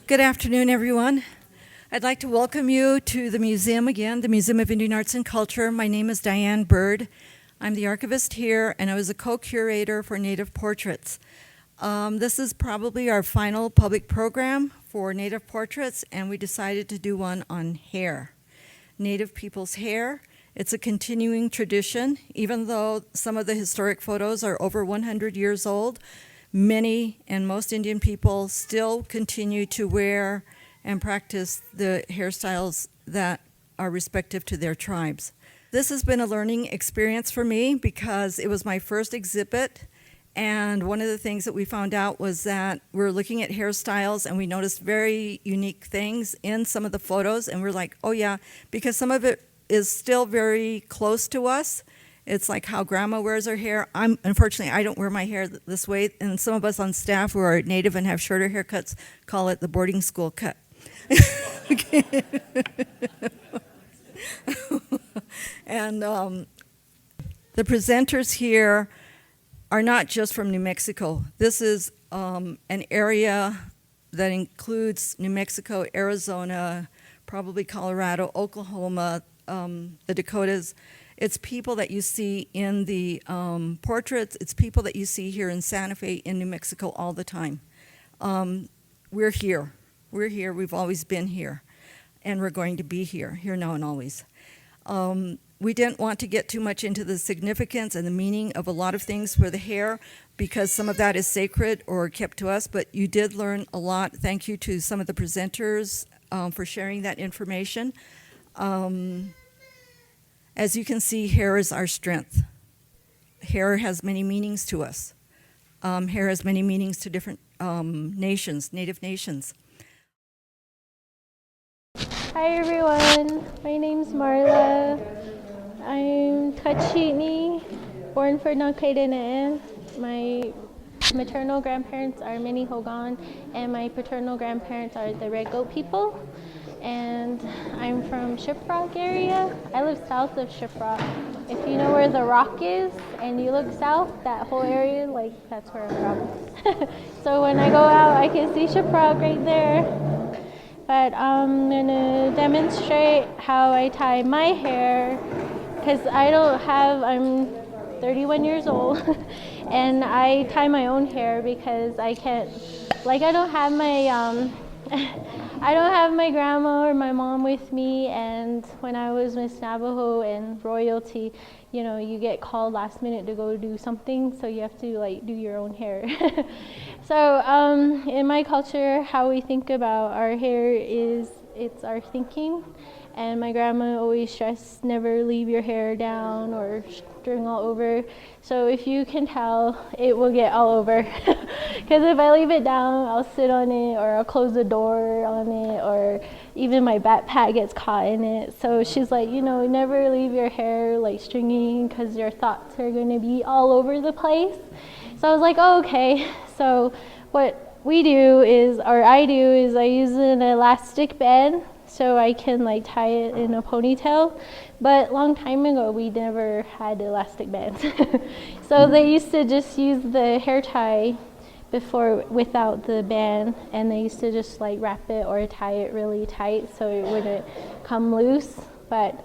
Good afternoon, everyone. I'd like to welcome you to the museum again, the Museum of Indian Arts and Culture. My name is Diane Bird. I'm the archivist here, and I was a co-curator for Native Portraits. This is probably our final public program for Native Portraits, and we decided to do one on hair, Native people's hair. It's a continuing tradition. Even though some of the historic photos are over 100 years old, many and most Indian people still continue to wear and practice the hairstyles that are respective to their tribes. This has been a learning experience for me because it was my first exhibit, and one of the things that we found out was that we're looking at hairstyles and we noticed very unique things in some of the photos, and we're like, oh yeah, because some of it is still very close to us. It's like how grandma wears her hair. Unfortunately, I don't wear my hair this way, and some of us on staff who are Native and have shorter haircuts call it the boarding school cut. And the presenters here are not just from New Mexico. This is an area that includes New Mexico, Arizona, probably Colorado, Oklahoma, the Dakotas. It's people that you see in the portraits. It's people that you see here in Santa Fe, in New Mexico, all the time. We're here. We're here. We've always been here. And we're going to be here now and always. We didn't want to get too much into the significance and the meaning of a lot of things for the hair because some of that is sacred or kept to us, but you did learn a lot. Thank you to some of the presenters for sharing that information. As you can see, hair is our strength. Hair has many meanings to us. Hair has many meanings to different nations, Native nations. Hi everyone, my name's Marla. I'm Tachini, born for Nakaidana'e. My maternal grandparents are Mini Hogan, and my paternal grandparents are the Red Goat people. And I'm from Shiprock area. I live south of Shiprock. If you know where the rock is and you look south, that whole area, like that's where I'm from. So when I go out, I can see Shiprock right there. But I'm gonna demonstrate how I tie my hair, because I'm 31 years old, and I tie my own hair because I can't, I don't have my, I don't have my grandma or my mom with me, and when I was Miss Navajo and royalty, you know, you get called last minute to go do something, so you have to do your own hair. So in my culture, how we think about our hair is it's our thinking, and my grandma always stressed never leave your hair down or string all over. So if you can tell, it will get all over. Because if I leave it down, I'll sit on it, or I'll close the door on it, or even my backpack gets caught in it. So she's like, you know, never leave your hair stringing, because your thoughts are going to be all over the place. So I was like, oh, okay. So what we do is, or I do, is I use an elastic band so I can tie it in a ponytail. But long time ago, we never had elastic bands. So they used to just use the hair tie before without the band, and they used to just wrap it or tie it really tight so it wouldn't come loose. But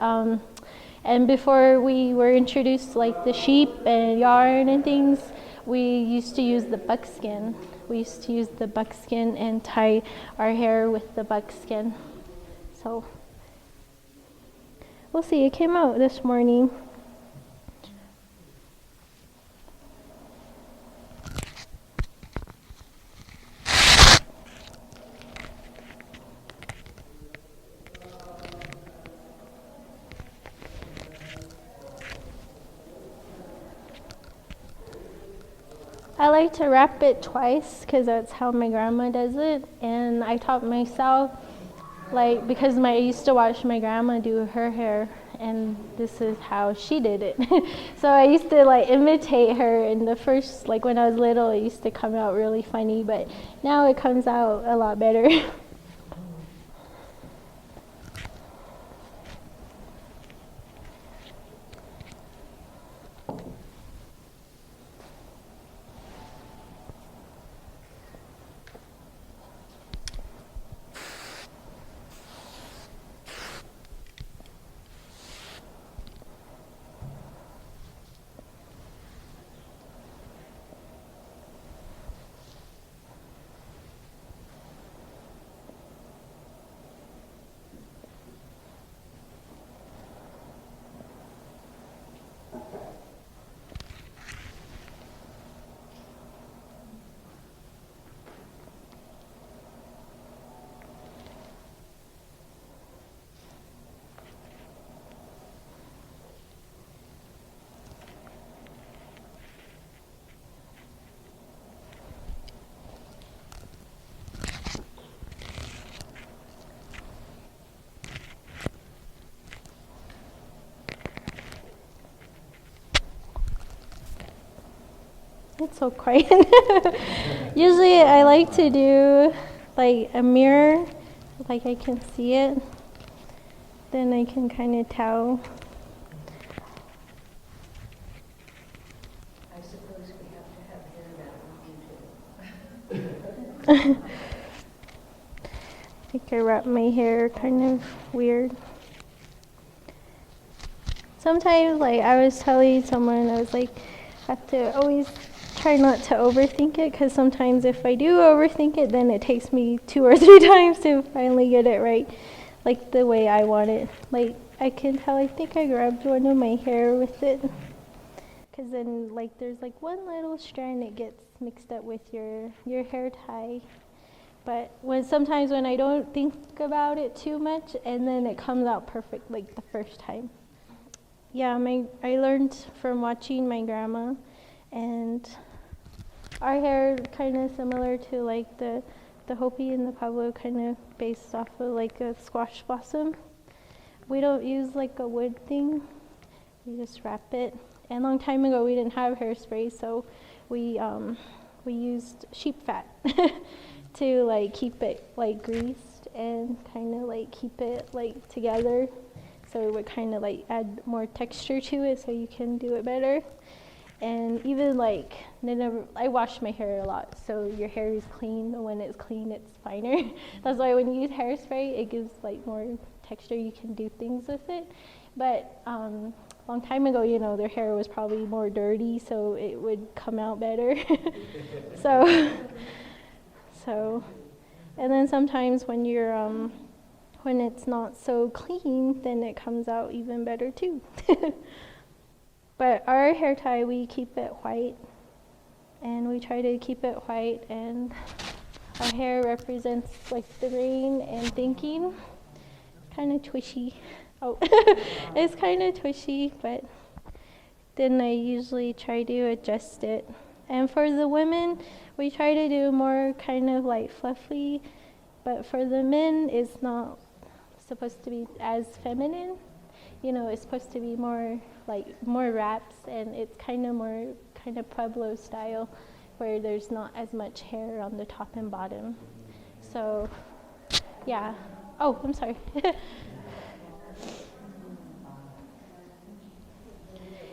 and before we were introduced the sheep and yarn and things, we used to use the buckskin. We used to use the buckskin and tie our hair with the buckskin. So we'll see, it came out this morning. I like to wrap it twice because that's how my grandma does it, and I taught myself because I used to watch my grandma do her hair, and this is how she did it. So I used to imitate her, and the first when I was little, it used to come out really funny, but now it comes out a lot better. so quiet. Usually I like to do like a mirror, like I can see it. Then I can kind of tell. I suppose we have to have hair that long too. I think I wrap my hair kind of weird. Sometimes, like I was telling someone, I was like, I have to always try not to overthink it, because sometimes if I do overthink it, then it takes me 2 or 3 times to finally get it right, like the way I want it. Like I can tell, I think I grabbed one of my hair with it, because then like there's like one little strand, it gets mixed up with your hair tie. But sometimes when I don't think about it too much, and then it comes out perfect like the first time. Yeah, I learned from watching my grandma, and our hair kind of similar to like the Hopi and the Pueblo, kind of based off of like a squash blossom. We don't use like a wood thing, we just wrap it. And a long time ago we didn't have hairspray, so we used sheep fat to like keep it like greased and kind of like keep it like together, so it would kind of like add more texture to it so you can do it better. And even like I wash my hair a lot, so your hair is clean. When it's clean, it's finer. That's why when you use hairspray, it gives like more texture, you can do things with it. But long time ago, you know, their hair was probably more dirty, so it would come out better. so and then sometimes when you're when it's not so clean, then it comes out even better too. But our hair tie, we keep it white, and we try to keep it white, and our hair represents like the rain and thinking. Kind of twishy. Oh, it's kind of twishy, but then I usually try to adjust it. And for the women, we try to do more kind of like fluffy, but for the men, it's not supposed to be as feminine. You know, it's supposed to be more like more wraps, and it's kind of more kind of Pueblo style, where there's not as much hair on the top and bottom. So, yeah. Oh, I'm sorry.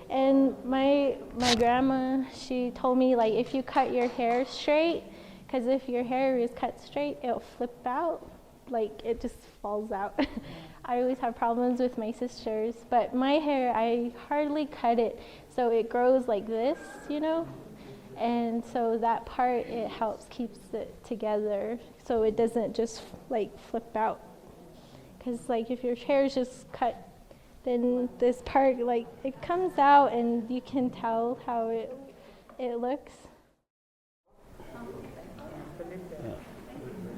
And my grandma, she told me, like, if you cut your hair straight, because if your hair is cut straight, it'll flip out, like it just falls out. I always have problems with my sisters, but my hair, I hardly cut it, so it grows like this, you know? And so that part, it helps keeps it together, so it doesn't just like flip out. Because like if your hair is just cut, then this part, like, it comes out and you can tell how it looks.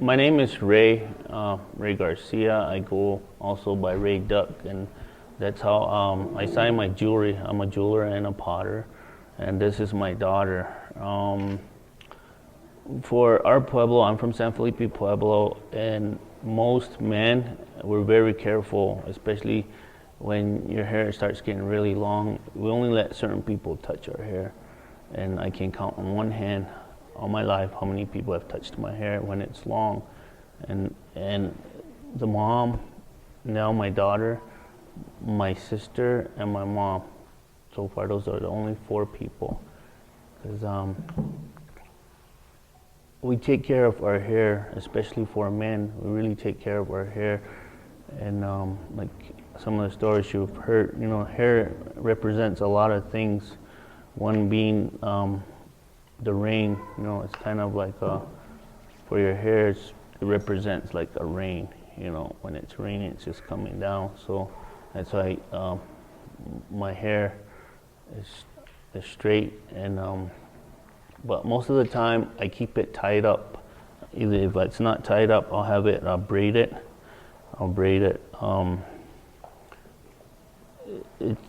My name is Ray Garcia. I go also by Ray Duck, and that's how I sign my jewelry. I'm a jeweler and a potter, and this is my daughter. For our Pueblo, I'm from San Felipe, Pueblo, and most men, we're very careful, especially when your hair starts getting really long. We only let certain people touch our hair, and I can count on one hand all my life how many people have touched my hair when it's long. And the mom, now my daughter, my sister, and my mom. So far, those are the only 4 people. Because we take care of our hair, especially for men. We really take care of our hair. And like some of the stories you've heard, you know, hair represents a lot of things. One being the rain, you know, it's kind of like for your hair, it represents like a rain, you know, when it's raining, it's just coming down. So that's why my hair is straight, and but most of the time I keep it tied up. Either if it's not tied up, I'll braid it.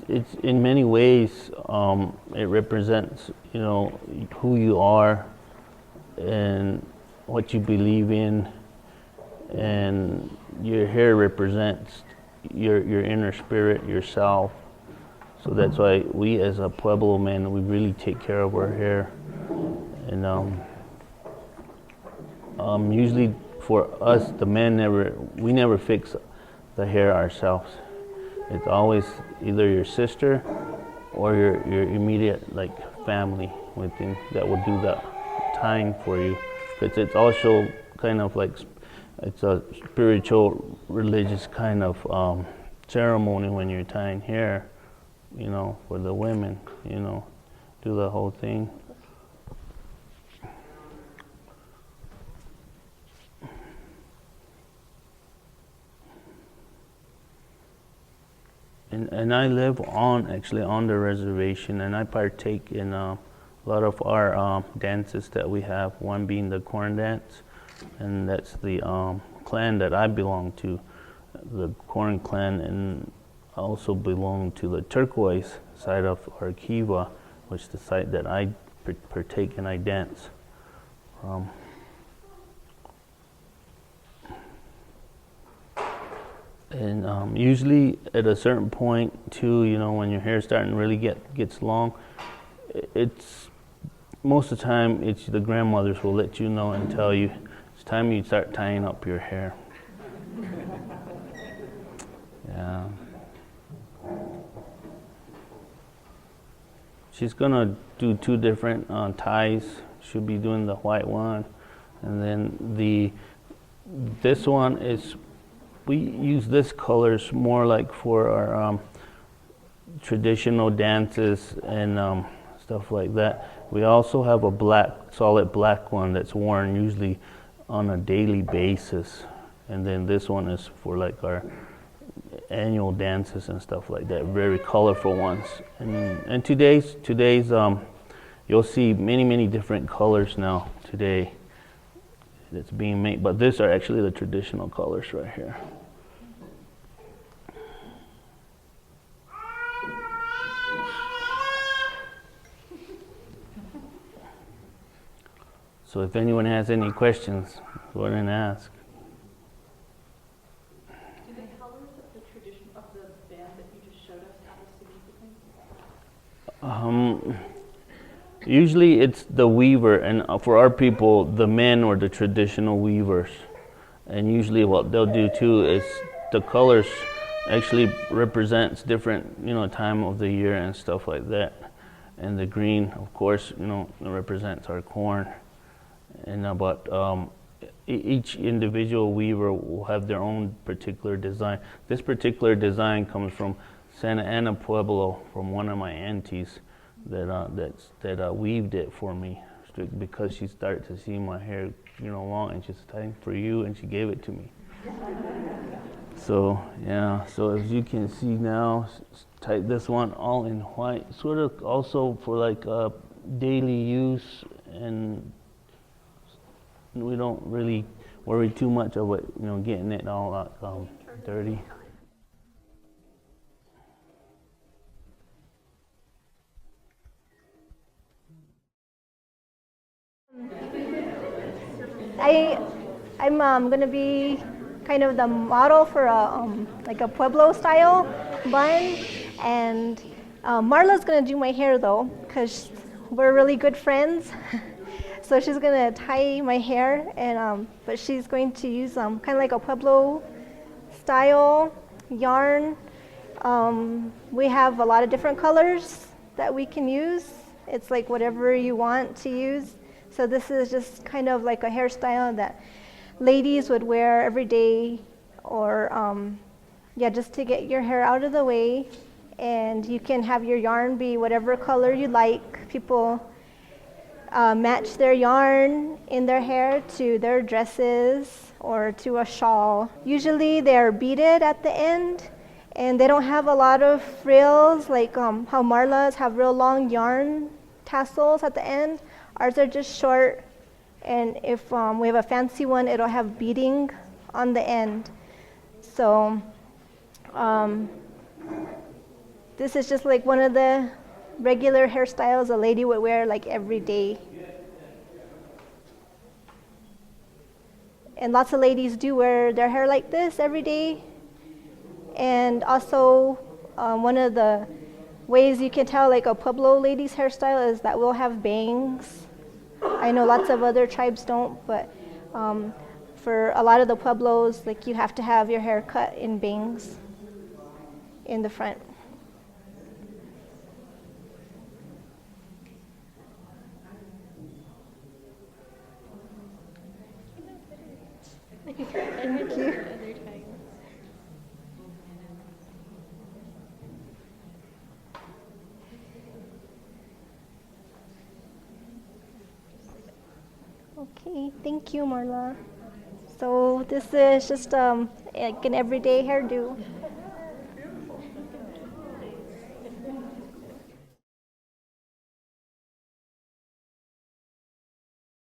It's in many ways, it represents, you know, who you are and what you believe in, and your hair represents your inner spirit, yourself. So that's why we as a Pueblo men, we really take care of our hair. And usually for us, the men we never fix the hair ourselves. It's always either your sister or your immediate like family within that will do the tying for you. Because it's also kind of like it's a spiritual, religious kind of ceremony when you're tying hair, you know, for the women, you know, do the whole thing. And I live actually on the reservation, and I partake in a lot of our dances that we have, one being the corn dance, and that's the clan that I belong to, the corn clan, and I also belong to the turquoise side of Arkiva, which is the side that I partake and I dance from. And usually at a certain point too, you know, when your hair starting to really gets long, it's most of the time it's the grandmothers will let you know and tell you it's time you start tying up your hair. Yeah. She's gonna do 2 different ties. She'll be doing the white one, and then this one is. We use this colors more like for our traditional dances and stuff like that. We also have a solid black one that's worn usually on a daily basis, and then this one is for like our annual dances and stuff like that, very colorful ones. And today's you'll see many different colors now today that's being made, but these are actually the traditional colors right here. So if anyone has any questions, go ahead and ask. Do the colors of the tradition of the band that you just showed us have a significance? Usually it's the weaver, and for our people, the men or the traditional weavers. And usually what they'll do too is the colors actually represents different, you know, time of the year and stuff like that. And the green, of course, you know, represents our corn. And each individual weaver will have their own particular design. This particular design comes from Santa Ana, Pueblo, from one of my aunties that weaved it for me, because she started to see my hair, you know, long, and she's time for you, and she gave it to me. So yeah, so as you can see now, type this one all in white, sort of also for like daily use, and we don't really worry too much of it, you know, getting it all dirty. I'm gonna be kind of the model for like a Pueblo style bun, and Marla's gonna do my hair though, because we're really good friends. So she's gonna tie my hair, and but she's going to use kind of like a Pueblo style yarn. We have a lot of different colors that we can use. It's like whatever you want to use. So this is just kind of like a hairstyle that ladies would wear every day, or yeah, just to get your hair out of the way. And you can have your yarn be whatever color you like. People match their yarn in their hair to their dresses or to a shawl. Usually they're beaded at the end, and they don't have a lot of frills like how Marla's have real long yarn tassels at the end. Ours are just short, and if we have a fancy one, it'll have beading on the end. So this is just like one of the regular hairstyles a lady would wear like every day. And lots of ladies do wear their hair like this every day. And also one of the ways you can tell like a Pueblo lady's hairstyle is that we'll have bangs I know lots of other tribes don't, but for a lot of the Pueblos, like you have to have your hair cut in bangs in the front. Thank you. Okay, thank you, Marla. So this is just like an everyday hairdo.